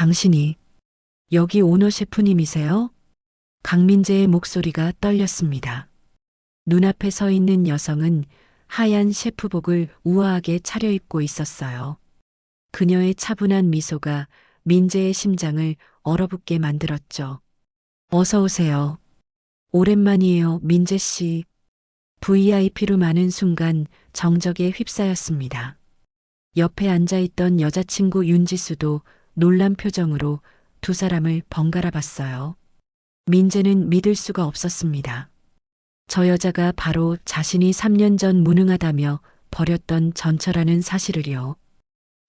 당신이 여기 오너 셰프님이세요? 강민재의 목소리가 떨렸습니다. 눈앞에 서 있는 여성은 하얀 셰프복을 우아하게 차려입고 있었어요. 그녀의 차분한 미소가 민재의 심장을 얼어붙게 만들었죠. 어서 오세요. 오랜만이에요, 민재 씨. VIP로 많은 순간 정적에 휩싸였습니다. 옆에 앉아있던 여자친구 윤지수도 놀란 표정으로 두 사람을 번갈아 봤어요. 민재는 믿을 수가 없었습니다. 저 여자가 바로 자신이 3년 전 무능하다며 버렸던 전처라는 사실을요.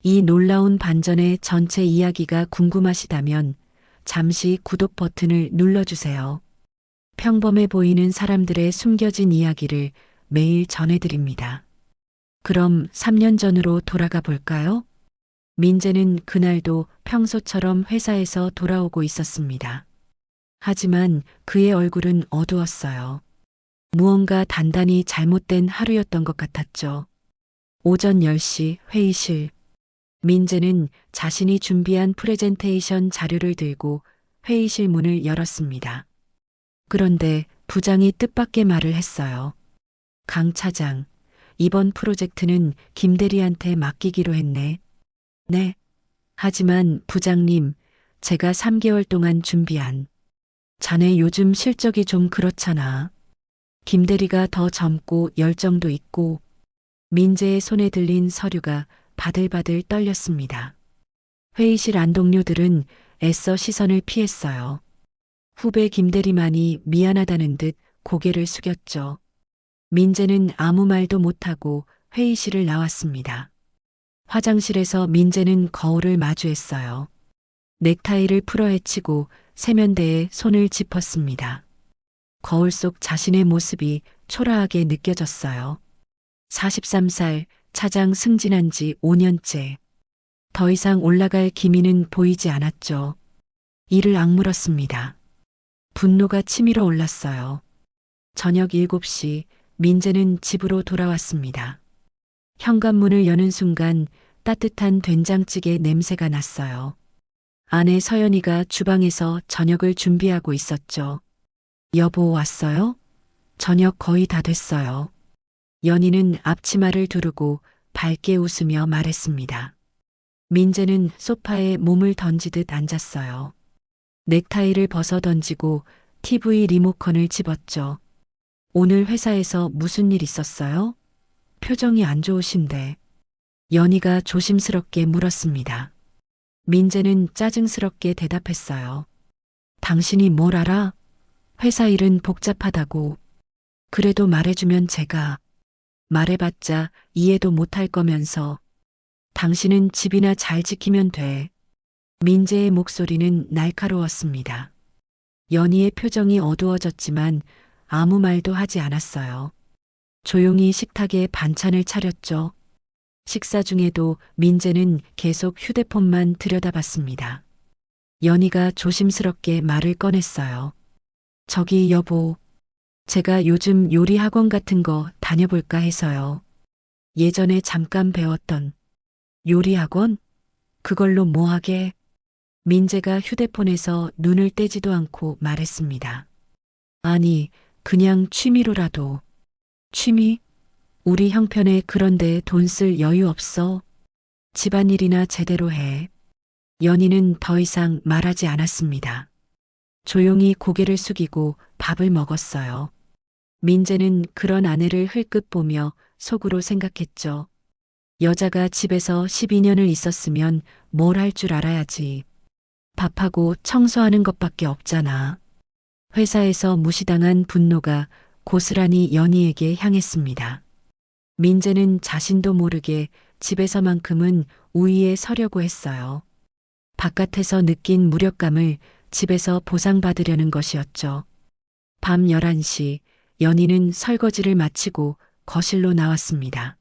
이 놀라운 반전의 전체 이야기가 궁금하시다면 잠시 구독 버튼을 눌러주세요. 평범해 보이는 사람들의 숨겨진 이야기를 매일 전해드립니다. 그럼 3년 전으로 돌아가 볼까요? 민재는 그날도 평소처럼 회사에서 돌아오고 있었습니다. 하지만 그의 얼굴은 어두웠어요. 무언가 단단히 잘못된 하루였던 것 같았죠. 오전 10시 회의실. 민재는 자신이 준비한 프레젠테이션 자료를 들고 회의실 문을 열었습니다. 그런데 부장이 뜻밖의 말을 했어요. 강 차장, 이번 프로젝트는 김 대리한테 맡기기로 했네. 네. 하지만 부장님, 제가 3개월 동안 준비한. 자네 요즘 실적이 좀 그렇잖아. 김 대리가 더 젊고 열정도 있고. 민재의 손에 들린 서류가 바들바들 떨렸습니다. 회의실 안 동료들은 애써 시선을 피했어요. 후배 김 대리만이 미안하다는 듯 고개를 숙였죠. 민재는 아무 말도 못하고 회의실을 나왔습니다. 화장실에서 민재는 거울을 마주했어요. 넥타이를 풀어헤치고 세면대에 손을 짚었습니다. 거울 속 자신의 모습이 초라하게 느껴졌어요. 43살 차장 승진한 지 5년째. 더 이상 올라갈 기미는 보이지 않았죠. 이를 악물었습니다. 분노가 치밀어 올랐어요. 저녁 7시 민재는 집으로 돌아왔습니다. 현관문을 여는 순간 따뜻한 된장찌개 냄새가 났어요. 아내 서연이가 주방에서 저녁을 준비하고 있었죠. 여보 왔어요? 저녁 거의 다 됐어요. 연희는 앞치마를 두르고 밝게 웃으며 말했습니다. 민재는 소파에 몸을 던지듯 앉았어요. 넥타이를 벗어 던지고 TV 리모컨을 집었죠. 오늘 회사에서 무슨 일 있었어요? 표정이 안 좋으신데. 연희가 조심스럽게 물었습니다. 민재는 짜증스럽게 대답했어요. 당신이 뭘 알아? 회사 일은 복잡하다고. 그래도 말해주면 제가. 말해봤자 이해도 못할 거면서. 당신은 집이나 잘 지키면 돼. 민재의 목소리는 날카로웠습니다. 연희의 표정이 어두워졌지만 아무 말도 하지 않았어요. 조용히 식탁에 반찬을 차렸죠. 식사 중에도 민재는 계속 휴대폰만 들여다봤습니다. 연희가 조심스럽게 말을 꺼냈어요. 저기 여보, 제가 요즘 요리 학원 같은 거 다녀볼까 해서요. 예전에 잠깐 배웠던 요리 학원? 그걸로 뭐 하게? 민재가 휴대폰에서 눈을 떼지도 않고 말했습니다. 아니, 그냥 취미로라도. 취미? 우리 형편에 그런데 돈 쓸 여유 없어. 집안일이나 제대로 해. 연희는 더 이상 말하지 않았습니다. 조용히 고개를 숙이고 밥을 먹었어요. 민재는 그런 아내를 흘끗 보며 속으로 생각했죠. 여자가 집에서 12년을 있었으면 뭘 할 줄 알아야지. 밥하고 청소하는 것밖에 없잖아. 회사에서 무시당한 분노가 고스란히 연희에게 향했습니다. 민재는 자신도 모르게 집에서만큼은 우위에 서려고 했어요. 바깥에서 느낀 무력감을 집에서 보상받으려는 것이었죠. 밤 11시 연희는 설거지를 마치고 거실로 나왔습니다.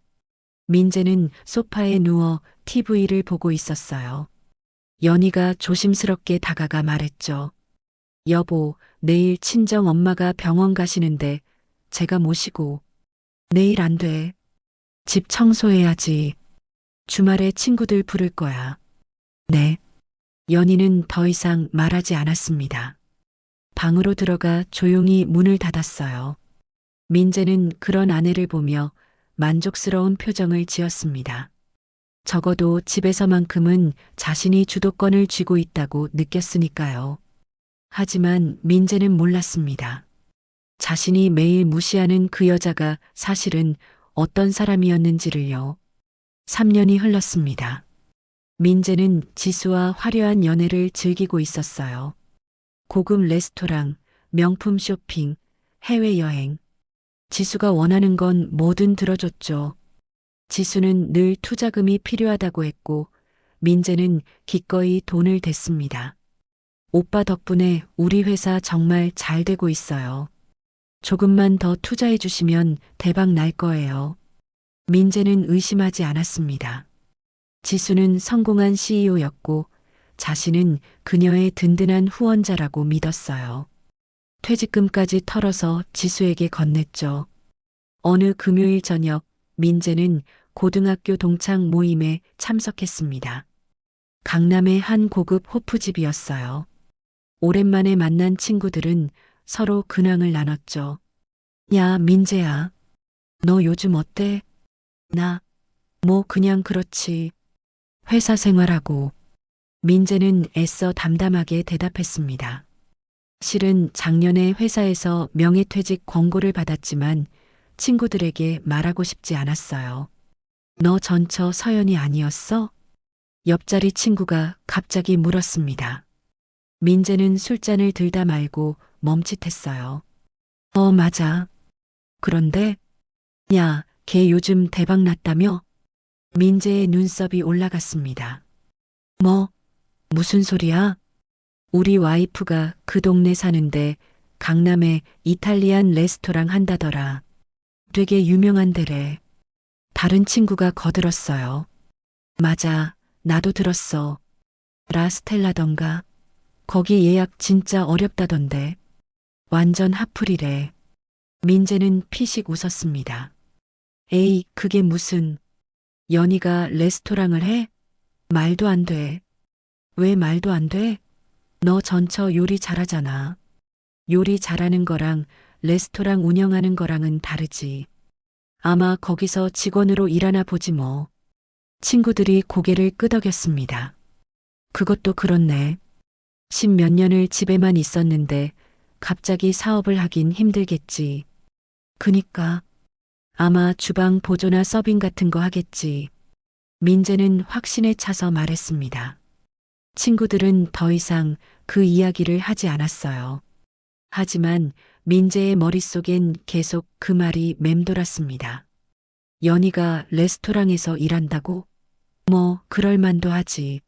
민재는 소파에 누워 TV를 보고 있었어요. 연희가 조심스럽게 다가가 말했죠. 여보, 내일 친정 엄마가 병원 가시는데 제가 모시고. 내일 안 돼. 집 청소해야지. 주말에 친구들 부를 거야. 네. 연희는 더 이상 말하지 않았습니다. 방으로 들어가 조용히 문을 닫았어요. 민재는 그런 아내를 보며 만족스러운 표정을 지었습니다. 적어도 집에서만큼은 자신이 주도권을 쥐고 있다고 느꼈으니까요. 하지만 민재는 몰랐습니다. 자신이 매일 무시하는 그 여자가 사실은 어떤 사람이었는지를요. 3년이 흘렀습니다. 민재는 지수와 화려한 연애를 즐기고 있었어요. 고급 레스토랑, 명품 쇼핑, 해외여행. 지수가 원하는 건 뭐든 들어줬죠. 지수는 늘 투자금이 필요하다고 했고, 민재는 기꺼이 돈을 댔습니다. 오빠 덕분에 우리 회사 정말 잘 되고 있어요. 조금만 더 투자해 주시면 대박 날 거예요. 민재는 의심하지 않았습니다. 지수는 성공한 CEO였고 자신은 그녀의 든든한 후원자라고 믿었어요. 퇴직금까지 털어서 지수에게 건넸죠. 어느 금요일 저녁 민재는 고등학교 동창 모임에 참석했습니다. 강남의 한 고급 호프집이었어요. 오랜만에 만난 친구들은 서로 근황을 나눴죠. 야, 민재야. 너 요즘 어때? 뭐 그냥 그렇지. 회사 생활하고. 민재는 애써 담담하게 대답했습니다. 실은 작년에 회사에서 명예퇴직 권고를 받았지만 친구들에게 말하고 싶지 않았어요. 너 전처 서연이 아니었어? 옆자리 친구가 갑자기 물었습니다. 민재는 술잔을 들다 말고 멈칫했어요. 맞아. 그런데, 야, 걔 요즘 대박 났다며? 민재의 눈썹이 올라갔습니다. 무슨 소리야? 우리 와이프가 그 동네 사는데 강남에 이탈리안 레스토랑 한다더라. 되게 유명한 데래. 다른 친구가 거들었어요. 맞아, 나도 들었어. 라스텔라던가. 거기 예약 진짜 어렵다던데. 완전 핫플이래. 민재는 피식 웃었습니다. 에이, 그게 무슨. 연희가 레스토랑을 해? 말도 안 돼. 왜 말도 안 돼? 너 전처 요리 잘하잖아. 요리 잘하는 거랑 레스토랑 운영하는 거랑은 다르지. 아마 거기서 직원으로 일하나 보지 뭐. 친구들이 고개를 끄덕였습니다. 그것도 그렇네. 10몇 년을 집에만 있었는데 갑자기 사업을 하긴 힘들겠지. 그니까 아마 주방 보조나 서빙 같은 거 하겠지. 민재는 확신에 차서 말했습니다. 친구들은 더 이상 그 이야기를 하지 않았어요. 하지만 민재의 머릿속엔 계속 그 말이 맴돌았습니다. 연희가 레스토랑에서 일한다고? 그럴 만도 하지.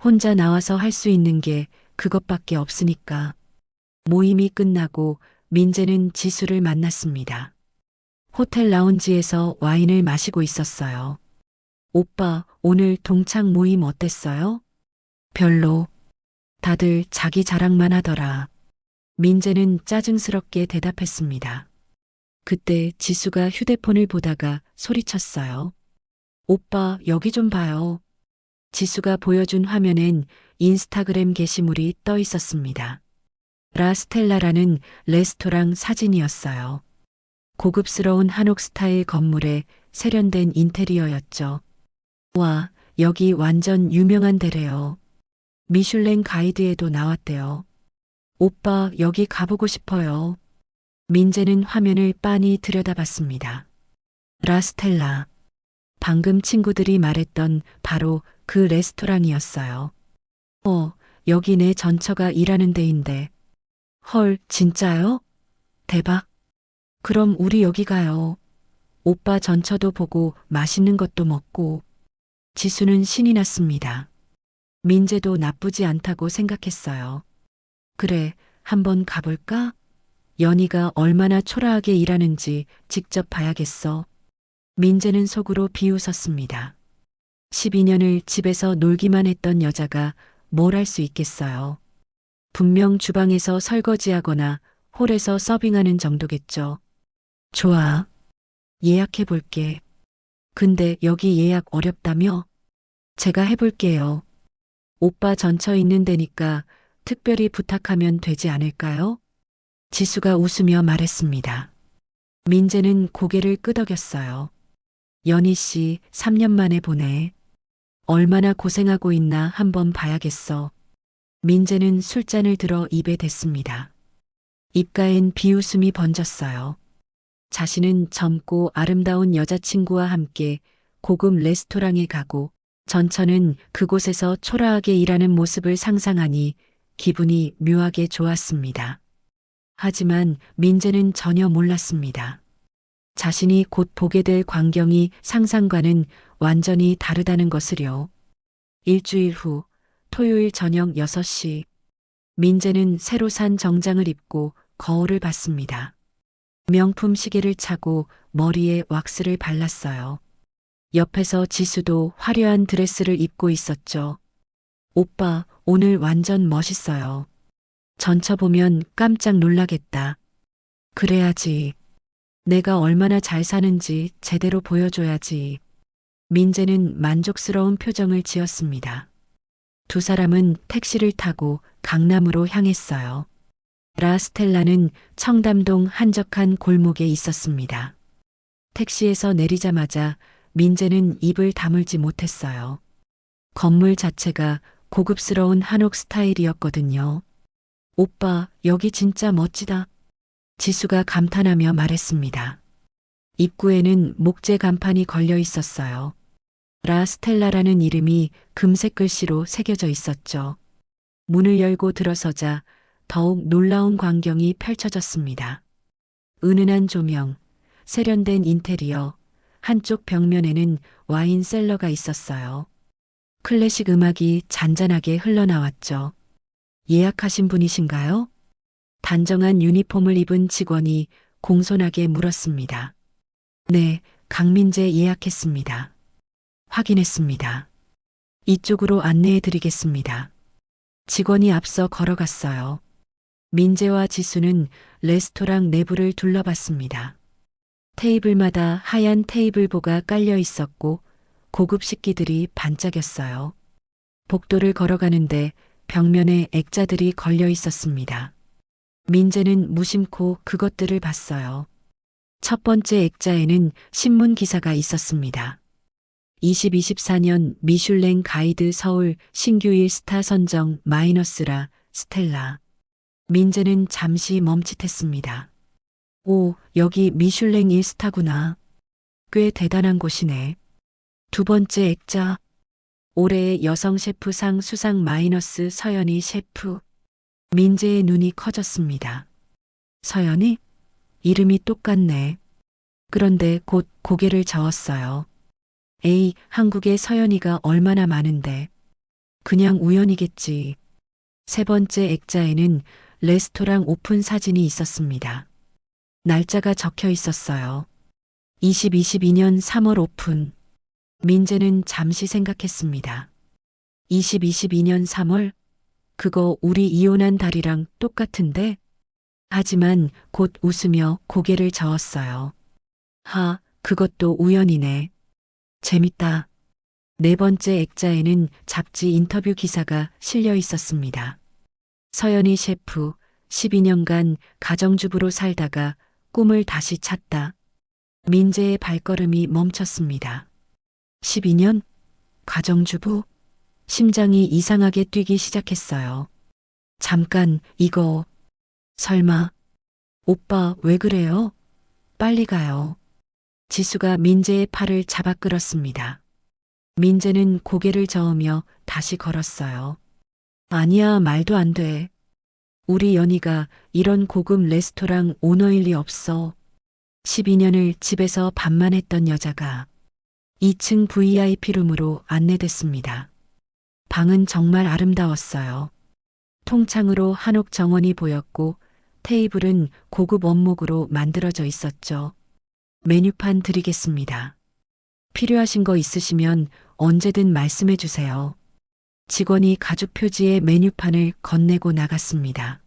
혼자 나와서 할 수 있는 게 그것밖에 없으니까. 모임이 끝나고 민재는 지수를 만났습니다. 호텔 라운지에서 와인을 마시고 있었어요. 오빠, 오늘 동창 모임 어땠어요? 별로. 다들 자기 자랑만 하더라. 민재는 짜증스럽게 대답했습니다. 그때 지수가 휴대폰을 보다가 소리쳤어요. 오빠, 여기 좀 봐요. 지수가 보여준 화면엔 인스타그램 게시물이 떠 있었습니다. 라스텔라라는 레스토랑 사진이었어요. 고급스러운 한옥 스타일 건물에 세련된 인테리어였죠. 와, 여기 완전 유명한 데래요. 미슐랭 가이드에도 나왔대요. 오빠, 여기 가보고 싶어요. 민재는 화면을 빤히 들여다봤습니다. 라스텔라. 방금 친구들이 말했던 바로 그 레스토랑이었어요. 여기 내 전처가 일하는 데인데. 헐, 진짜요? 대박. 그럼 우리 여기 가요. 오빠 전처도 보고 맛있는 것도 먹고. 지수는 신이 났습니다. 민재도 나쁘지 않다고 생각했어요. 그래, 한번 가볼까? 연희가 얼마나 초라하게 일하는지 직접 봐야겠어. 민재는 속으로 비웃었습니다. 12년을 집에서 놀기만 했던 여자가 뭘 할 수 있겠어요. 분명 주방에서 설거지하거나 홀에서 서빙하는 정도겠죠. 좋아. 예약해 볼게. 근데 여기 예약 어렵다며? 제가 해볼게요. 오빠 전처 있는 데니까 특별히 부탁하면 되지 않을까요? 지수가 웃으며 말했습니다. 민재는 고개를 끄덕였어요. 연희 씨 3년 만에 보내. 얼마나 고생하고 있나 한번 봐야겠어. 민재는 술잔을 들어 입에 댔습니다. 입가엔 비웃음이 번졌어요. 자신은 젊고 아름다운 여자친구와 함께 고급 레스토랑에 가고 전처는 그곳에서 초라하게 일하는 모습을 상상하니 기분이 묘하게 좋았습니다. 하지만 민재는 전혀 몰랐습니다. 자신이 곧 보게 될 광경이 상상과는 완전히 다르다는 것을요. 일주일 후 토요일 저녁 6시 민재는 새로 산 정장을 입고 거울을 봤습니다. 명품 시계를 차고 머리에 왁스를 발랐어요. 옆에서 지수도 화려한 드레스를 입고 있었죠. 오빠, 오늘 완전 멋있어요. 전처 보면 깜짝 놀라겠다. 그래야지. 내가 얼마나 잘 사는지 제대로 보여줘야지. 민재는 만족스러운 표정을 지었습니다. 두 사람은 택시를 타고 강남으로 향했어요. 라스텔라는 청담동 한적한 골목에 있었습니다. 택시에서 내리자마자 민재는 입을 다물지 못했어요. 건물 자체가 고급스러운 한옥 스타일이었거든요. 오빠, 여기 진짜 멋지다. 지수가 감탄하며 말했습니다. 입구에는 목재 간판이 걸려 있었어요. 라스텔라라는 이름이 금색 글씨로 새겨져 있었죠. 문을 열고 들어서자 더욱 놀라운 광경이 펼쳐졌습니다. 은은한 조명, 세련된 인테리어, 한쪽 벽면에는 와인 셀러가 있었어요. 클래식 음악이 잔잔하게 흘러나왔죠. 예약하신 분이신가요? 단정한 유니폼을 입은 직원이 공손하게 물었습니다. 네, 강민재 예약했습니다. 확인했습니다. 이쪽으로 안내해 드리겠습니다. 직원이 앞서 걸어갔어요. 민재와 지수는 레스토랑 내부를 둘러봤습니다. 테이블마다 하얀 테이블보가 깔려 있었고 고급 식기들이 반짝였어요. 복도를 걸어가는데 벽면에 액자들이 걸려 있었습니다. 민재는 무심코 그것들을 봤어요. 첫 번째 액자에는 신문 기사가 있었습니다. 2024년 미슐랭 가이드 서울 신규 1스타 선정 마이너스라 스텔라. 민재는 잠시 멈칫했습니다. 오, 여기 미슐랭 1스타구나. 꽤 대단한 곳이네. 두 번째 액자. 올해의 여성 셰프상 수상 마이너스 서연희 셰프. 민재의 눈이 커졌습니다. 서연희? 이름이 똑같네. 그런데 곧 고개를 저었어요. 에이, 한국에 서연이가 얼마나 많은데. 그냥 우연이겠지. 세 번째 액자에는 레스토랑 오픈 사진이 있었습니다. 날짜가 적혀 있었어요. 2022년 3월 오픈. 민재는 잠시 생각했습니다. 2022년 3월? 그거 우리 이혼한 달이랑 똑같은데? 하지만 곧 웃으며 고개를 저었어요. 하, 그것도 우연이네. 재밌다. 네 번째 액자에는 잡지 인터뷰 기사가 실려 있었습니다. 서연희 셰프, 12년간 가정주부로 살다가 꿈을 다시 찾다. 민재의 발걸음이 멈췄습니다. 12년? 가정주부? 심장이 이상하게 뛰기 시작했어요. 잠깐, 이거. 설마. 오빠, 왜 그래요? 빨리 가요. 지수가 민재의 팔을 잡아 끌었습니다. 민재는 고개를 저으며 다시 걸었어요. 아니야, 말도 안 돼. 우리 연희가 이런 고급 레스토랑 오너일 리 없어. 12년을 집에서 밥만 했던 여자가 2층 VIP룸으로 안내됐습니다. 방은 정말 아름다웠어요. 통창으로 한옥 정원이 보였고 테이블은 고급 원목으로 만들어져 있었죠. 메뉴판 드리겠습니다. 필요하신 거 있으시면 언제든 말씀해 주세요. 직원이 가죽 표지의 메뉴판을 건네고 나갔습니다.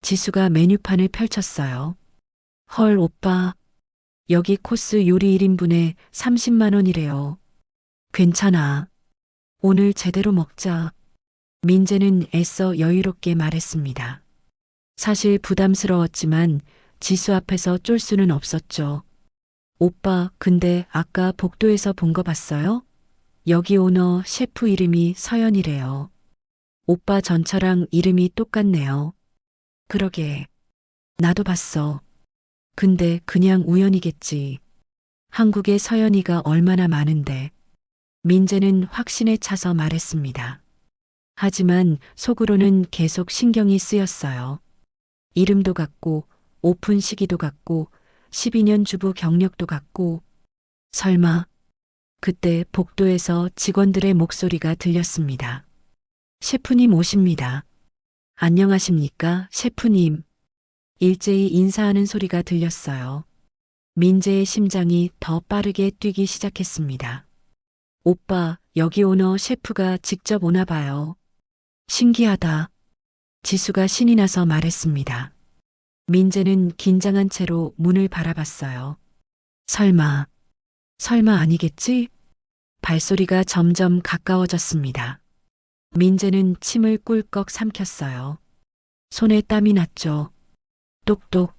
지수가 메뉴판을 펼쳤어요. 헐, 오빠. 여기 코스 요리 1인분에 30만 원이래요. 괜찮아. 오늘 제대로 먹자. 민재는 애써 여유롭게 말했습니다. 사실 부담스러웠지만 지수 앞에서 쫄 수는 없었죠. 오빠, 근데 아까 복도에서 본 거 봤어요? 여기 오너 셰프 이름이 서연이래요. 오빠 전처랑 이름이 똑같네요. 그러게. 나도 봤어. 근데 그냥 우연이겠지. 한국에 서연이가 얼마나 많은데. 민재는 확신에 차서 말했습니다. 하지만 속으로는 계속 신경이 쓰였어요. 이름도 같고, 오픈 시기도 같고, 12년 주부 경력도 같고, 설마. 그때 복도에서 직원들의 목소리가 들렸습니다. 셰프님 오십니다. 안녕하십니까, 셰프님. 일제히 인사하는 소리가 들렸어요. 민재의 심장이 더 빠르게 뛰기 시작했습니다. 오빠, 여기 오너 셰프가 직접 오나 봐요. 신기하다. 지수가 신이 나서 말했습니다. 민재는 긴장한 채로 문을 바라봤어요. 설마 아니겠지? 발소리가 점점 가까워졌습니다. 민재는 침을 꿀꺽 삼켰어요. 손에 땀이 났죠. 똑똑.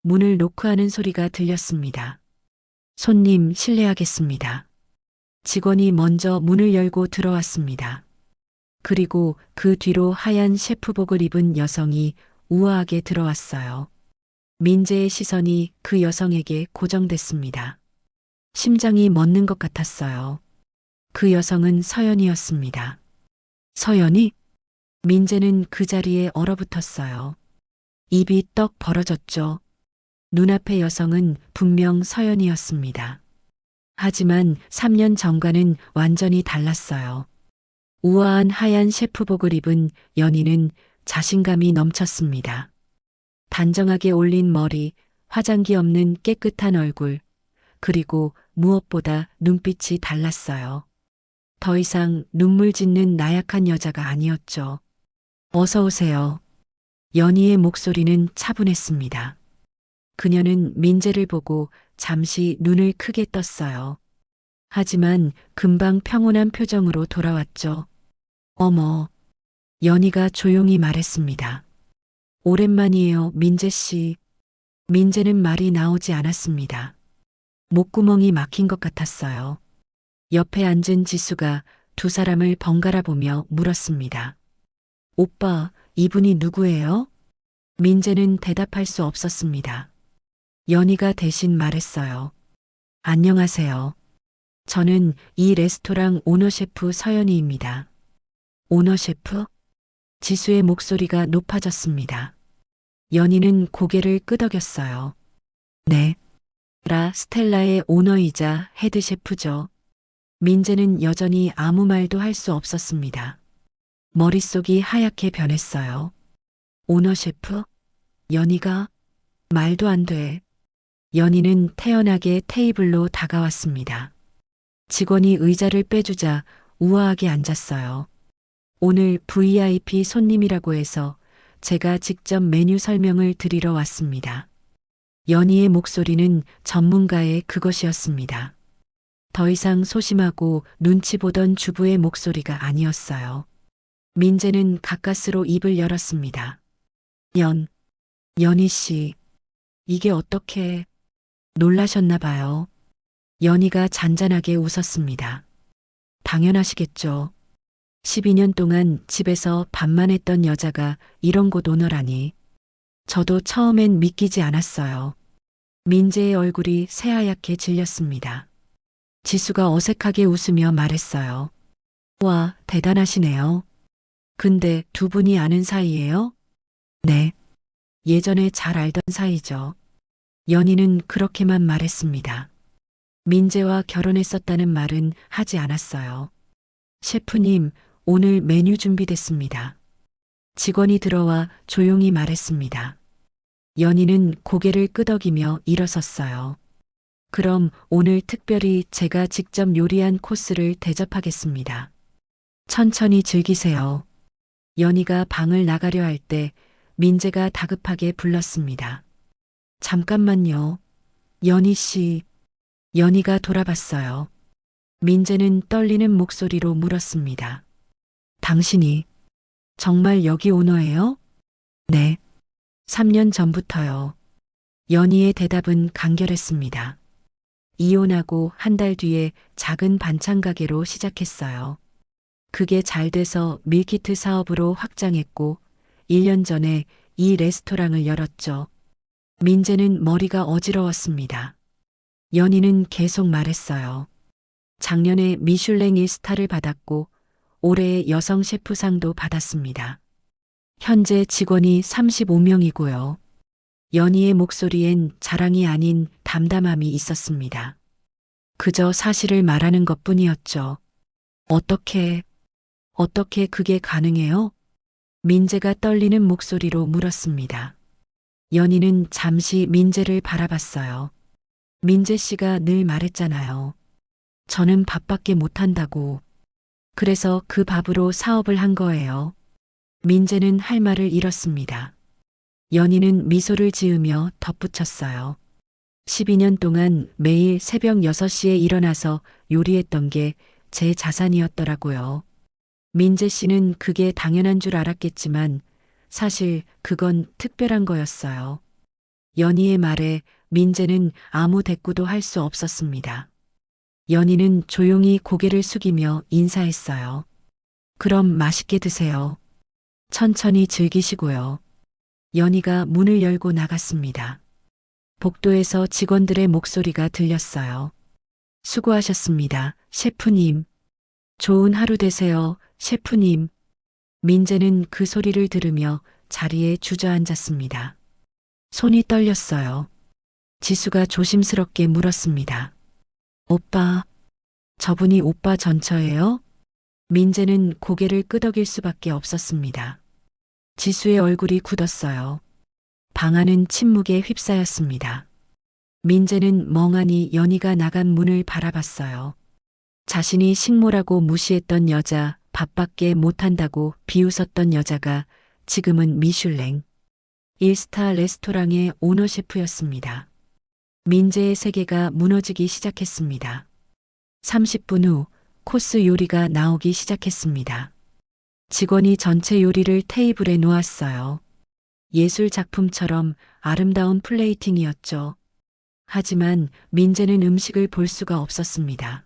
문을 노크하는 소리가 들렸습니다. 손님 실례하겠습니다. 직원이 먼저 문을 열고 들어왔습니다. 그리고 그 뒤로 하얀 셰프복을 입은 여성이 우아하게 들어왔어요. 민재의 시선이 그 여성에게 고정됐습니다. 심장이 멎는 것 같았어요. 그 여성은 서연이었습니다. 서연이? 민재는 그 자리에 얼어붙었어요. 입이 떡 벌어졌죠. 눈앞의 여성은 분명 서연이었습니다. 하지만 3년 전과는 완전히 달랐어요. 우아한 하얀 셰프복을 입은 연희는 자신감이 넘쳤습니다. 단정하게 올린 머리, 화장기 없는 깨끗한 얼굴, 그리고 무엇보다 눈빛이 달랐어요. 더 이상 눈물 짓는 나약한 여자가 아니었죠. 어서 오세요. 연희의 목소리는 차분했습니다. 그녀는 민재를 보고 잠시 눈을 크게 떴어요. 하지만 금방 평온한 표정으로 돌아왔죠. 어머. 연희가 조용히 말했습니다. 오랜만이에요, 민재 씨. 민재는 말이 나오지 않았습니다. 목구멍이 막힌 것 같았어요. 옆에 앉은 지수가 두 사람을 번갈아 보며 물었습니다. 오빠, 이분이 누구예요? 민재는 대답할 수 없었습니다. 연희가 대신 말했어요. 안녕하세요. 저는 이 레스토랑 오너 셰프 서연이입니다. 오너 셰프? 지수의 목소리가 높아졌습니다. 연희는 고개를 끄덕였어요. 네. 라 스텔라의 오너이자 헤드 셰프죠. 민재는 여전히 아무 말도 할 수 없었습니다. 머릿속이 하얗게 변했어요. 오너 셰프? 연희가? 말도 안 돼. 연희는 태연하게 테이블로 다가왔습니다. 직원이 의자를 빼주자 우아하게 앉았어요. 오늘 VIP 손님이라고 해서 제가 직접 메뉴 설명을 드리러 왔습니다. 연희의 목소리는 전문가의 그것이었습니다. 더 이상 소심하고 눈치 보던 주부의 목소리가 아니었어요. 민재는 가까스로 입을 열었습니다. 연희 씨, 이게 어떻게... 놀라셨나 봐요. 연희가 잔잔하게 웃었습니다. 당연하시겠죠. 12년 동안 집에서 밥만 했던 여자가 이런 곳 오너라니. 저도 처음엔 믿기지 않았어요. 민재의 얼굴이 새하얗게 질렸습니다. 지수가 어색하게 웃으며 말했어요. 와, 대단하시네요. 근데 두 분이 아는 사이예요? 네. 예전에 잘 알던 사이죠. 연희는 그렇게만 말했습니다. 민재와 결혼했었다는 말은 하지 않았어요. 셰프님, 오늘 메뉴 준비됐습니다. 직원이 들어와 조용히 말했습니다. 연희는 고개를 끄덕이며 일어섰어요. 그럼 오늘 특별히 제가 직접 요리한 코스를 대접하겠습니다. 천천히 즐기세요. 연희가 방을 나가려 할 때 민재가 다급하게 불렀습니다. 잠깐만요. 연희 씨. 연희가 돌아봤어요. 민재는 떨리는 목소리로 물었습니다. 당신이 정말 여기 오너예요? 네. 3년 전부터요. 연희의 대답은 간결했습니다. 이혼하고 한 달 뒤에 작은 반찬 가게로 시작했어요. 그게 잘 돼서 밀키트 사업으로 확장했고 1년 전에 이 레스토랑을 열었죠. 민재는 머리가 어지러웠습니다. 연희는 계속 말했어요. 작년에 미슐랭 1스타를 받았고 올해 여성 셰프상도 받았습니다. 현재 직원이 35명이고요. 연희의 목소리엔 자랑이 아닌 담담함이 있었습니다. 그저 사실을 말하는 것뿐이었죠. 어떻게 그게 가능해요? 민재가 떨리는 목소리로 물었습니다. 연희는 잠시 민재를 바라봤어요. 민재 씨가 늘 말했잖아요. 저는 밥밖에 못한다고. 그래서 그 밥으로 사업을 한 거예요. 민재는 할 말을 잃었습니다. 연희는 미소를 지으며 덧붙였어요. 12년 동안 매일 새벽 6시에 일어나서 요리했던 게 제 자산이었더라고요. 민재 씨는 그게 당연한 줄 알았겠지만 사실 그건 특별한 거였어요. 연희의 말에 민재는 아무 대꾸도 할 수 없었습니다. 연희는 조용히 고개를 숙이며 인사했어요. 그럼 맛있게 드세요. 천천히 즐기시고요. 연희가 문을 열고 나갔습니다. 복도에서 직원들의 목소리가 들렸어요. 수고하셨습니다, 셰프님. 좋은 하루 되세요, 셰프님. 민재는 그 소리를 들으며 자리에 주저앉았습니다. 손이 떨렸어요. 지수가 조심스럽게 물었습니다. 오빠, 저분이 오빠 전처예요? 민재는 고개를 끄덕일 수밖에 없었습니다. 지수의 얼굴이 굳었어요. 방 안은 침묵에 휩싸였습니다. 민재는 멍하니 연희가 나간 문을 바라봤어요. 자신이 식모라고 무시했던 여자, 밥밖에 못한다고 비웃었던 여자가 지금은 미슐랭 1스타 레스토랑의 오너 셰프였습니다. 민재의 세계가 무너지기 시작했습니다. 30분 후 코스 요리가 나오기 시작했습니다. 직원이 전체 요리를 테이블에 놓았어요. 예술 작품처럼 아름다운 플레이팅이었죠. 하지만 민재는 음식을 볼 수가 없었습니다.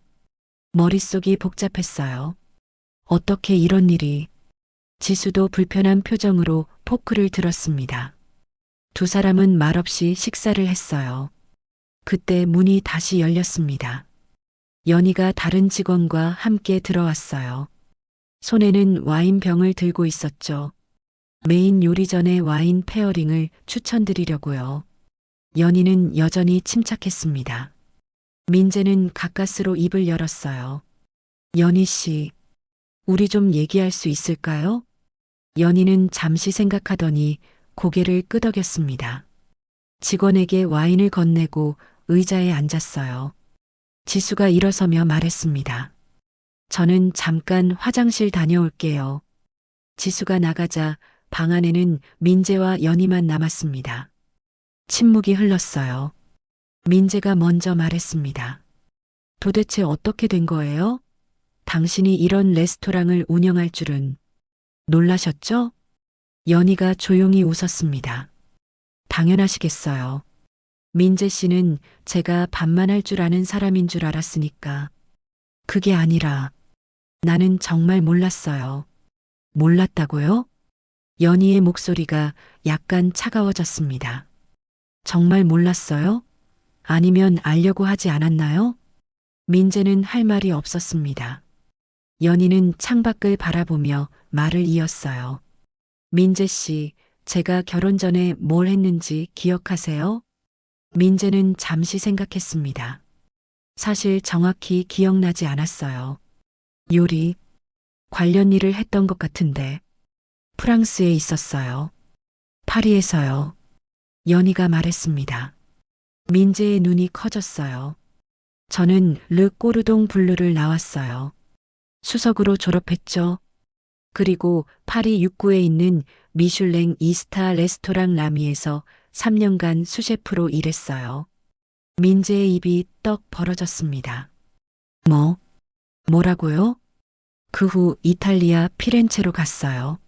머릿속이 복잡했어요. 어떻게 이런 일이? 지수도 불편한 표정으로 포크를 들었습니다. 두 사람은 말없이 식사를 했어요. 그때 문이 다시 열렸습니다. 연희가 다른 직원과 함께 들어왔어요. 손에는 와인병을 들고 있었죠. 메인 요리 전에 와인 페어링을 추천드리려고요. 연희는 여전히 침착했습니다. 민재는 가까스로 입을 열었어요. 연희 씨, 우리 좀 얘기할 수 있을까요? 연희는 잠시 생각하더니 고개를 끄덕였습니다. 직원에게 와인을 건네고 의자에 앉았어요. 지수가 일어서며 말했습니다. 저는 잠깐 화장실 다녀올게요. 지수가 나가자 방 안에는 민재와 연희만 남았습니다. 침묵이 흘렀어요. 민재가 먼저 말했습니다. 도대체 어떻게 된 거예요? 당신이 이런 레스토랑을 운영할 줄은. 놀라셨죠? 연희가 조용히 웃었습니다. 당연하시겠어요. 민재 씨는 제가 밥만 할 줄 아는 사람인 줄 알았으니까. 그게 아니라 나는 정말 몰랐어요. 몰랐다고요? 연희의 목소리가 약간 차가워졌습니다. 정말 몰랐어요? 아니면 알려고 하지 않았나요? 민재는 할 말이 없었습니다. 연희는 창밖을 바라보며 말을 이었어요. 민재 씨, 제가 결혼 전에 뭘 했는지 기억하세요? 민재는 잠시 생각했습니다. 사실 정확히 기억나지 않았어요. 요리, 관련 일을 했던 것 같은데. 프랑스에 있었어요. 파리에서요. 연희가 말했습니다. 민재의 눈이 커졌어요. 저는 르 꼬르동 블루를 나왔어요. 수석으로 졸업했죠. 그리고 파리 6구에 있는 미슐랭 2스타 레스토랑 라미에서 3년간 수셰프로 일했어요. 민재의 입이 떡 벌어졌습니다. 뭐라고요? 그 후 이탈리아 피렌체로 갔어요.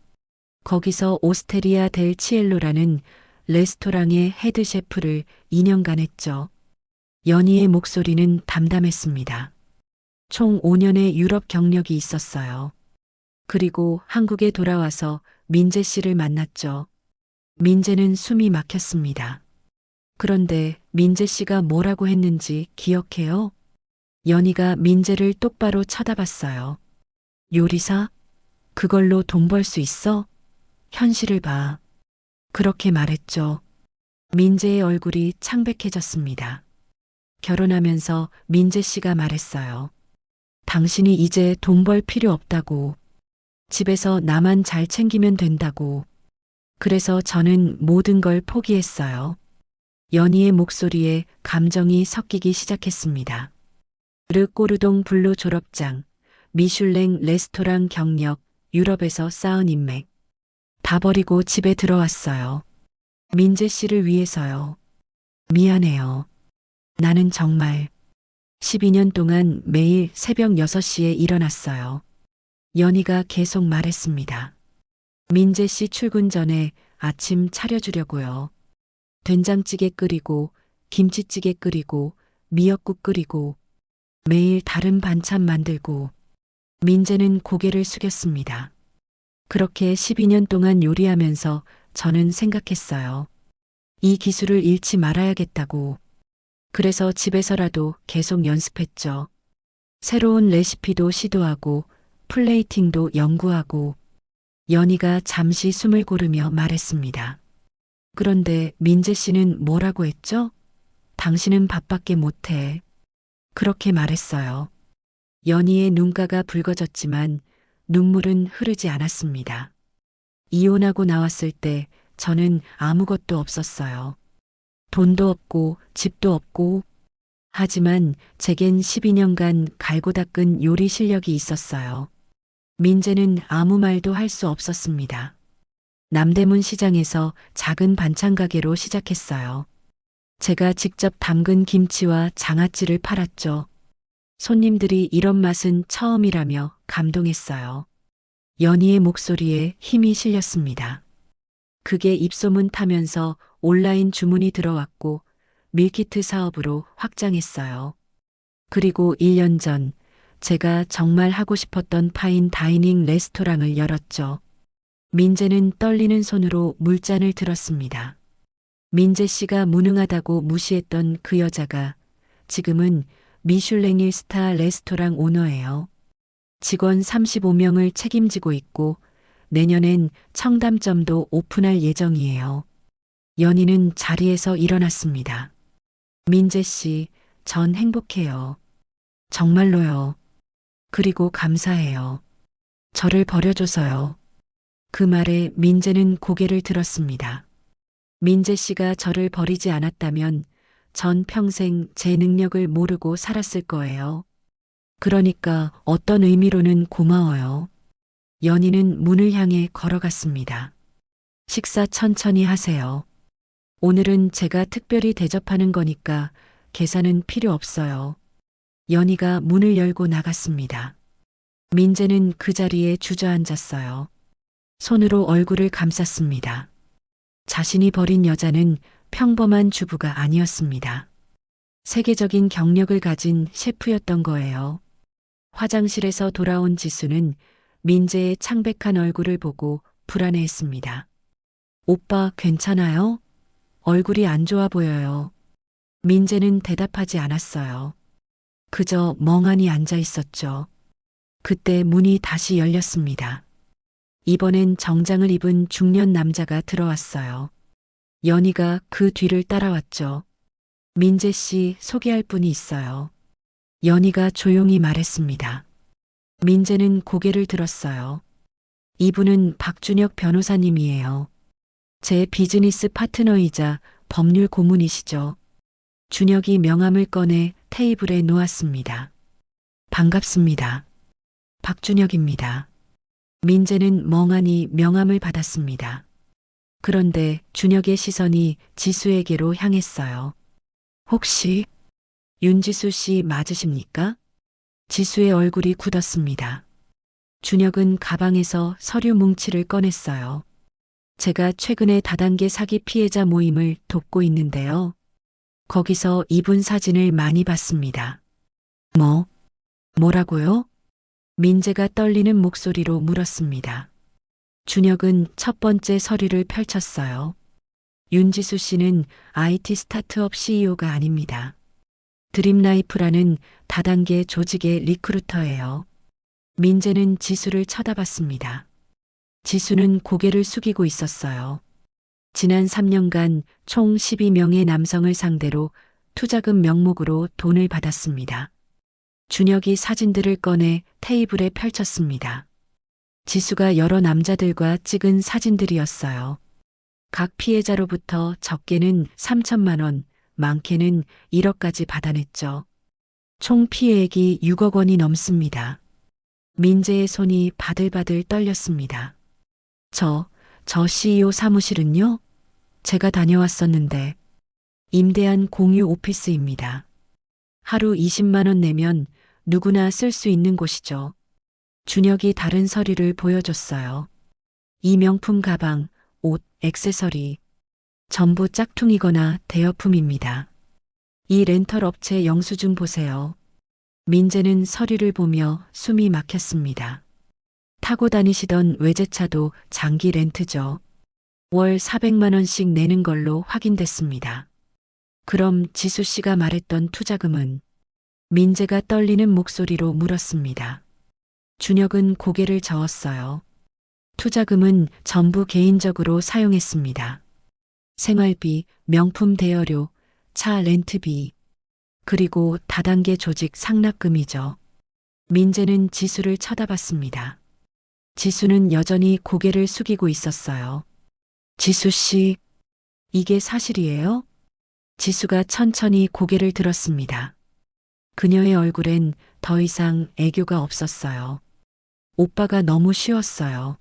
거기서 오스테리아 델 치엘로라는 레스토랑의 헤드 셰프를 2년간 했죠. 연희의 목소리는 담담했습니다. 총 5년의 유럽 경력이 있었어요. 그리고 한국에 돌아와서 민재 씨를 만났죠. 민재는 숨이 막혔습니다. 그런데 민재 씨가 뭐라고 했는지 기억해요? 연희가 민재를 똑바로 쳐다봤어요. 요리사? 그걸로 돈 벌 수 있어? 현실을 봐. 그렇게 말했죠. 민재의 얼굴이 창백해졌습니다. 결혼하면서 민재 씨가 말했어요. 당신이 이제 돈 벌 필요 없다고. 집에서 나만 잘 챙기면 된다고. 그래서 저는 모든 걸 포기했어요. 연희의 목소리에 감정이 섞이기 시작했습니다. 르꼬르동 블루 졸업장, 미슐랭 레스토랑 경력, 유럽에서 쌓은 인맥. 다 버리고 집에 들어왔어요. 민재 씨를 위해서요. 미안해요. 나는 정말 12년 동안 매일 새벽 6시에 일어났어요. 연희가 계속 말했습니다. 민재 씨 출근 전에 아침 차려주려고요. 된장찌개 끓이고 김치찌개 끓이고 미역국 끓이고 매일 다른 반찬 만들고. 민재는 고개를 숙였습니다. 그렇게 12년 동안 요리하면서 저는 생각했어요. 이 기술을 잃지 말아야겠다고. 그래서 집에서라도 계속 연습했죠. 새로운 레시피도 시도하고 플레이팅도 연구하고. 연희가 잠시 숨을 고르며 말했습니다. 그런데 민재 씨는 뭐라고 했죠? 당신은 밥밖에 못해. 그렇게 말했어요. 연희의 눈가가 붉어졌지만 눈물은 흐르지 않았습니다. 이혼하고 나왔을 때 저는 아무것도 없었어요. 돈도 없고 집도 없고. 하지만 제겐 12년간 갈고 닦은 요리 실력이 있었어요. 민재는 아무 말도 할 수 없었습니다. 남대문 시장에서 작은 반찬 가게로 시작했어요. 제가 직접 담근 김치와 장아찌를 팔았죠. 손님들이 이런 맛은 처음이라며 감동했어요. 연희의 목소리에 힘이 실렸습니다. 그게 입소문 타면서 온라인 주문이 들어왔고 밀키트 사업으로 확장했어요. 그리고 1년 전 제가 정말 하고 싶었던 파인 다이닝 레스토랑을 열었죠. 민재는 떨리는 손으로 물잔을 들었습니다. 민재 씨가 무능하다고 무시했던 그 여자가 지금은 미슐랭 1스타 레스토랑 오너예요. 직원 35명을 책임지고 있고 내년엔 청담점도 오픈할 예정이에요. 연희는 자리에서 일어났습니다. 민재 씨, 전 행복해요. 정말로요. 그리고 감사해요. 저를 버려줘서요. 그 말에 민재는 고개를 들었습니다. 민재 씨가 저를 버리지 않았다면 전 평생 제 능력을 모르고 살았을 거예요. 그러니까 어떤 의미로는 고마워요. 연희는 문을 향해 걸어갔습니다. 식사 천천히 하세요. 오늘은 제가 특별히 대접하는 거니까 계산은 필요 없어요. 연희가 문을 열고 나갔습니다. 민재는 그 자리에 주저앉았어요. 손으로 얼굴을 감쌌습니다. 자신이 버린 여자는 평범한 주부가 아니었습니다. 세계적인 경력을 가진 셰프였던 거예요. 화장실에서 돌아온 지수는 민재의 창백한 얼굴을 보고 불안해했습니다. 오빠 괜찮아요? 얼굴이 안 좋아 보여요. 민재는 대답하지 않았어요. 그저 멍하니 앉아 있었죠. 그때 문이 다시 열렸습니다. 이번엔 정장을 입은 중년 남자가 들어왔어요. 연희가 그 뒤를 따라왔죠. 민재 씨 소개할 분이 있어요. 연희가 조용히 말했습니다. 민재는 고개를 들었어요. 이분은 박준혁 변호사님이에요. 제 비즈니스 파트너이자 법률 고문이시죠. 준혁이 명함을 꺼내 테이블에 놓았습니다. 반갑습니다. 박준혁입니다. 민재는 멍하니 명함을 받았습니다. 그런데 준혁의 시선이 지수에게로 향했어요. 혹시 윤지수 씨 맞으십니까? 지수의 얼굴이 굳었습니다. 준혁은 가방에서 서류 뭉치를 꺼냈어요. 제가 최근에 다단계 사기 피해자 모임을 돕고 있는데요. 거기서 이분 사진을 많이 봤습니다. 뭐라고요? 민재가 떨리는 목소리로 물었습니다. 준혁은 첫 번째 서류를 펼쳤어요. 윤지수 씨는 IT 스타트업 CEO가 아닙니다. 드림라이프라는 다단계 조직의 리크루터예요. 민재는 지수를 쳐다봤습니다. 지수는 고개를 숙이고 있었어요. 지난 3년간 총 12명의 남성을 상대로 투자금 명목으로 돈을 받았습니다. 준혁이 사진들을 꺼내 테이블에 펼쳤습니다. 지수가 여러 남자들과 찍은 사진들이었어요. 각 피해자로부터 적게는 3천만 원, 많게는 1억까지 받아냈죠. 총 피해액이 6억 원이 넘습니다. 민재의 손이 바들바들 떨렸습니다. 저 CEO 사무실은요? 제가 다녀왔었는데 임대한 공유 오피스입니다. 하루 20만 원 내면 누구나 쓸 수 있는 곳이죠. 준혁이 다른 서류를 보여줬어요. 이 명품 가방, 옷, 액세서리 전부 짝퉁이거나 대여품입니다. 이 렌털 업체 영수증 보세요. 민재는 서류를 보며 숨이 막혔습니다. 타고 다니시던 외제차도 장기 렌트죠. 월 400만 원씩 내는 걸로 확인됐습니다. 그럼 지수 씨가 말했던 투자금은? 민재가 떨리는 목소리로 물었습니다. 준혁은 고개를 저었어요. 투자금은 전부 개인적으로 사용했습니다. 생활비, 명품 대여료, 차 렌트비, 그리고 다단계 조직 상납금이죠. 민재는 지수를 쳐다봤습니다. 지수는 여전히 고개를 숙이고 있었어요. 지수 씨, 이게 사실이에요? 지수가 천천히 고개를 들었습니다. 그녀의 얼굴엔 더 이상 애교가 없었어요. 오빠가 너무 쉬웠어요.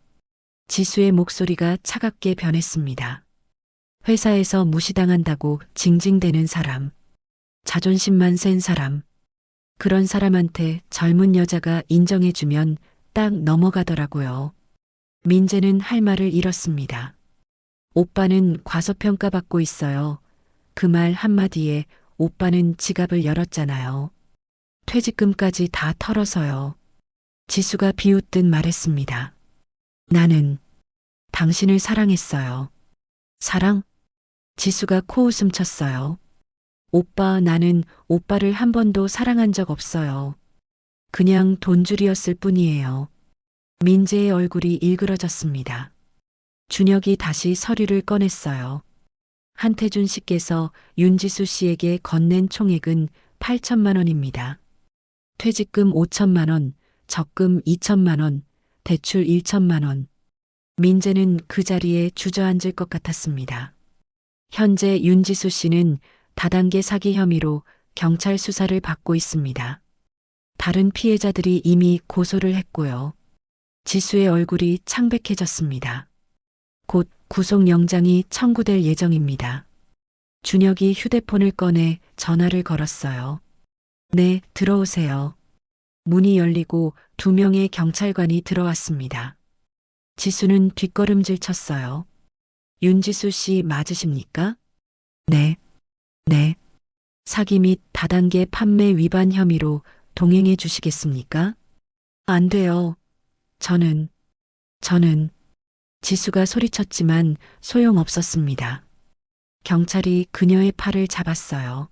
지수의 목소리가 차갑게 변했습니다. 회사에서 무시당한다고 징징대는 사람, 자존심만 센 사람, 그런 사람한테 젊은 여자가 인정해주면 딱 넘어가더라고요. 민재는 할 말을 잃었습니다. 오빠는 과소평가받고 있어요. 그 말 한마디에 오빠는 지갑을 열었잖아요. 퇴직금까지 다 털어서요. 지수가 비웃듯 말했습니다. 나는 당신을 사랑했어요. 사랑? 지수가 코웃음 쳤어요. 오빠, 나는 오빠를 한 번도 사랑한 적 없어요. 그냥 돈줄이었을 뿐이에요. 민재의 얼굴이 일그러졌습니다. 준혁이 다시 서류를 꺼냈어요. 한태준 씨께서 윤지수 씨에게 건넨 총액은 8천만 원입니다. 퇴직금 5천만 원, 적금 2천만 원, 대출 1천만 원. 민재는 그 자리에 주저앉을 것 같았습니다. 현재 윤지수 씨는 다단계 사기 혐의로 경찰 수사를 받고 있습니다. 다른 피해자들이 이미 고소를 했고요. 지수의 얼굴이 창백해졌습니다. 곧 구속영장이 청구될 예정입니다. 준혁이 휴대폰을 꺼내 전화를 걸었어요. 네, 들어오세요. 문이 열리고 2명의 경찰관이 들어왔습니다. 지수는 뒷걸음질 쳤어요. 윤지수 씨 맞으십니까? 네. 사기 및 다단계 판매 위반 혐의로 동행해 주시겠습니까? 안 돼요. 저는 지수가 소리쳤지만 소용없었습니다. 경찰이 그녀의 팔을 잡았어요.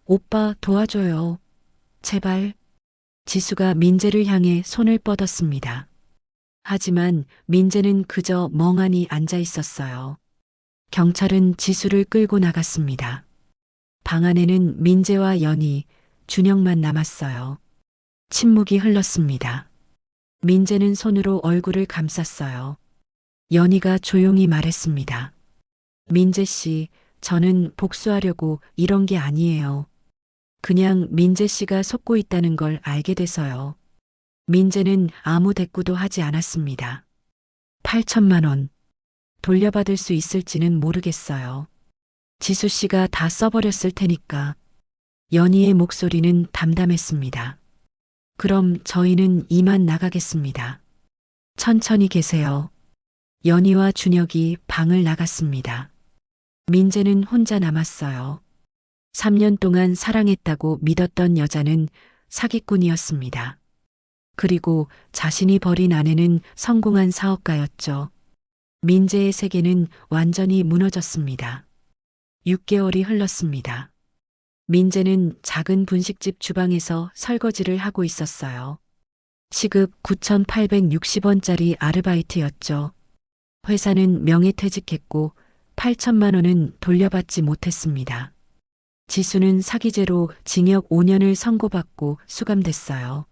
오빠 도와줘요. 제발. 지수가 민재를 향해 손을 뻗었습니다. 하지만 민재는 그저 멍하니 앉아 있었어요. 경찰은 지수를 끌고 나갔습니다. 방 안에는 민재와 연희, 준혁만 남았어요. 침묵이 흘렀습니다. 민재는 손으로 얼굴을 감쌌어요. 연희가 조용히 말했습니다. 민재 씨, 저는 복수하려고 이런 게 아니에요. 그냥 민재 씨가 속고 있다는 걸 알게 돼서요. 민재는 아무 대꾸도 하지 않았습니다. 8천만 원. 돌려받을 수 있을지는 모르겠어요. 지수 씨가 다 써버렸을 테니까. 연희의 목소리는 담담했습니다. 그럼 저희는 이만 나가겠습니다. 천천히 계세요. 연희와 준혁이 방을 나갔습니다. 민재는 혼자 남았어요. 3년 동안 사랑했다고 믿었던 여자는 사기꾼이었습니다. 그리고 자신이 버린 아내는 성공한 사업가였죠. 민재의 세계는 완전히 무너졌습니다. 6개월이 흘렀습니다. 민재는 작은 분식집 주방에서 설거지를 하고 있었어요. 시급 9,860원짜리 아르바이트였죠. 회사는 명예퇴직했고 8천만 원은 돌려받지 못했습니다. 지수는 사기죄로 징역 5년을 선고받고 수감됐어요.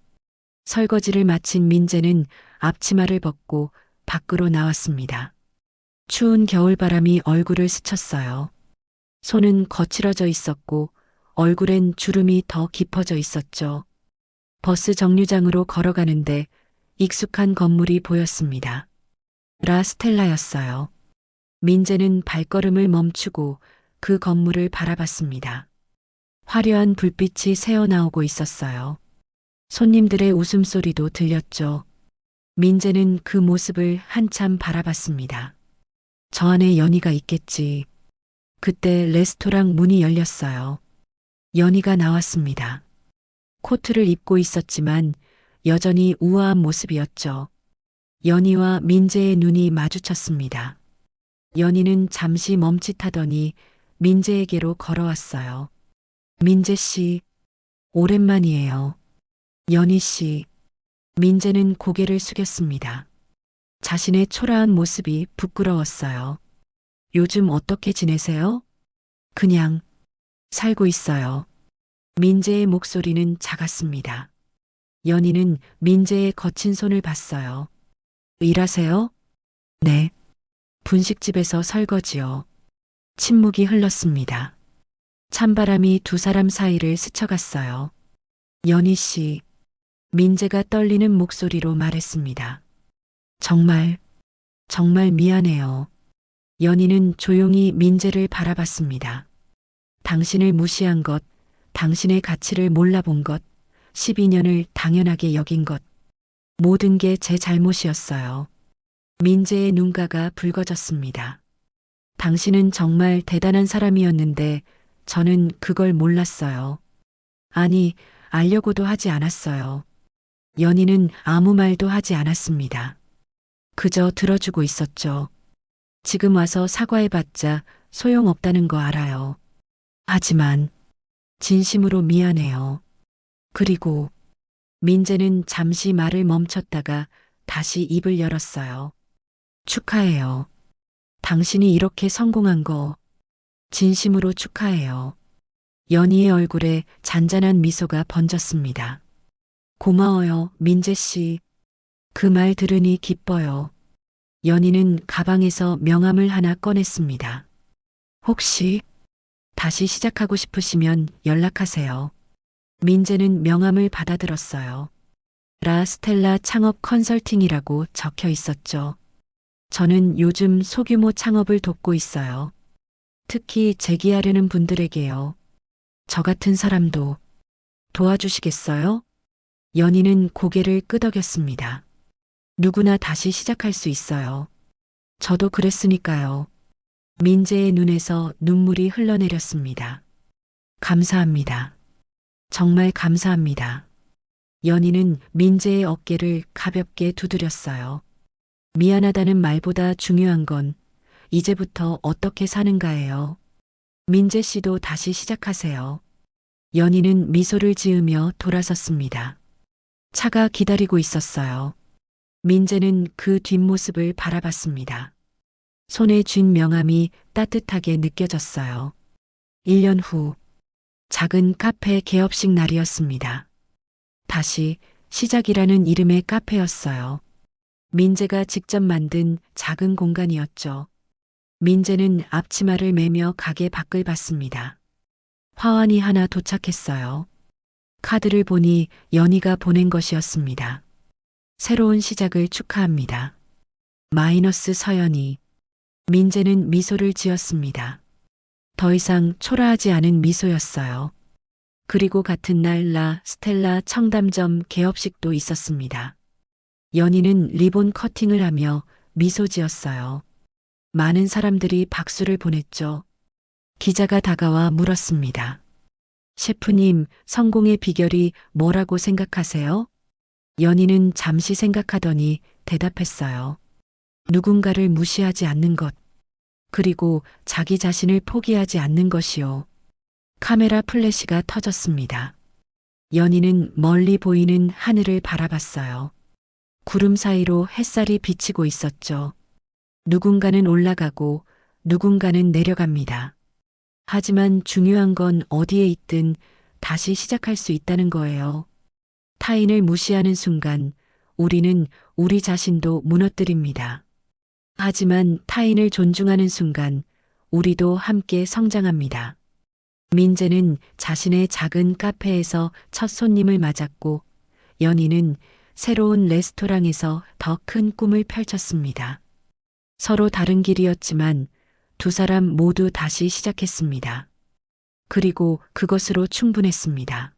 설거지를 마친 민재는 앞치마를 벗고 밖으로 나왔습니다. 추운 겨울바람이 얼굴을 스쳤어요. 손은 거칠어져 있었고 얼굴엔 주름이 더 깊어져 있었죠. 버스 정류장으로 걸어가는데 익숙한 건물이 보였습니다. 라스텔라였어요. 민재는 발걸음을 멈추고 그 건물을 바라봤습니다. 화려한 불빛이 새어나오고 있었어요. 손님들의 웃음소리도 들렸죠. 민재는 그 모습을 한참 바라봤습니다. 저 안에 연희가 있겠지. 그때 레스토랑 문이 열렸어요. 연희가 나왔습니다. 코트를 입고 있었지만 여전히 우아한 모습이었죠. 연희와 민재의 눈이 마주쳤습니다. 연희는 잠시 멈칫하더니 민재에게로 걸어왔어요. 민재 씨, 오랜만이에요. 연희 씨. 민재는 고개를 숙였습니다. 자신의 초라한 모습이 부끄러웠어요. 요즘 어떻게 지내세요? 그냥 살고 있어요. 민재의 목소리는 작았습니다. 연희는 민재의 거친 손을 봤어요. 일하세요? 네. 분식집에서 설거지요. 침묵이 흘렀습니다. 찬바람이 두 사람 사이를 스쳐갔어요. 연희 씨, 민재가 떨리는 목소리로 말했습니다. 정말 미안해요. 연희는 조용히 민재를 바라봤습니다. 당신을 무시한 것, 당신의 가치를 몰라본 것, 12년을 당연하게 여긴 것, 모든 게 제 잘못이었어요. 민재의 눈가가 붉어졌습니다. 당신은 정말 대단한 사람이었는데 저는 그걸 몰랐어요. 아니, 알려고도 하지 않았어요. 연희는 아무 말도 하지 않았습니다. 그저 들어주고 있었죠. 지금 와서 사과해봤자 소용없다는 거 알아요. 하지만 진심으로 미안해요. 그리고 민재는 잠시 말을 멈췄다가 다시 입을 열었어요. 축하해요. 당신이 이렇게 성공한 거 진심으로 축하해요. 연희의 얼굴에 잔잔한 미소가 번졌습니다. 고마워요, 민재 씨. 그 말 들으니 기뻐요. 연희는 가방에서 명함을 하나 꺼냈습니다. 혹시 다시 시작하고 싶으시면 연락하세요. 민재는 명함을 받아들었어요. 라스텔라 창업 컨설팅이라고 적혀 있었죠. 저는 요즘 소규모 창업을 돕고 있어요. 특히 재기하려는 분들에게요. 저 같은 사람도 도와주시겠어요? 연희는 고개를 끄덕였습니다. 누구나 다시 시작할 수 있어요. 저도 그랬으니까요. 민재의 눈에서 눈물이 흘러내렸습니다. 감사합니다. 정말 감사합니다. 연희는 민재의 어깨를 가볍게 두드렸어요. 미안하다는 말보다 중요한 건 이제부터 어떻게 사는가예요. 민재 씨도 다시 시작하세요. 연희는 미소를 지으며 돌아섰습니다. 차가 기다리고 있었어요. 민재는 그 뒷모습을 바라봤습니다. 손에 쥔 명함이 따뜻하게 느껴졌어요. 1년 후, 작은 카페 개업식 날이었습니다. 다시 시작이라는 이름의 카페였어요. 민재가 직접 만든 작은 공간이었죠. 민재는 앞치마를 매며 가게 밖을 봤습니다. 화환이 하나 도착했어요. 카드를 보니 연희가 보낸 것이었습니다. 새로운 시작을 축하합니다. 마이너스 서연이. 민재는 미소를 지었습니다. 더 이상 초라하지 않은 미소였어요. 그리고 같은 날 스텔라 청담점 개업식도 있었습니다. 연희는 리본 커팅을 하며 미소 지었어요. 많은 사람들이 박수를 보냈죠. 기자가 다가와 물었습니다. 셰프님, 성공의 비결이 뭐라고 생각하세요? 연희는 잠시 생각하더니 대답했어요. 누군가를 무시하지 않는 것, 그리고 자기 자신을 포기하지 않는 것이요. 카메라 플래시가 터졌습니다. 연희는 멀리 보이는 하늘을 바라봤어요. 구름 사이로 햇살이 비치고 있었죠. 누군가는 올라가고 누군가는 내려갑니다. 하지만 중요한 건 어디에 있든 다시 시작할 수 있다는 거예요. 타인을 무시하는 순간 우리는 우리 자신도 무너뜨립니다. 하지만 타인을 존중하는 순간 우리도 함께 성장합니다. 민재는 자신의 작은 카페에서 첫 손님을 맞았고 연희는 새로운 레스토랑에서 더 큰 꿈을 펼쳤습니다. 서로 다른 길이었지만 두 사람 모두 다시 시작했습니다. 그리고 그것으로 충분했습니다.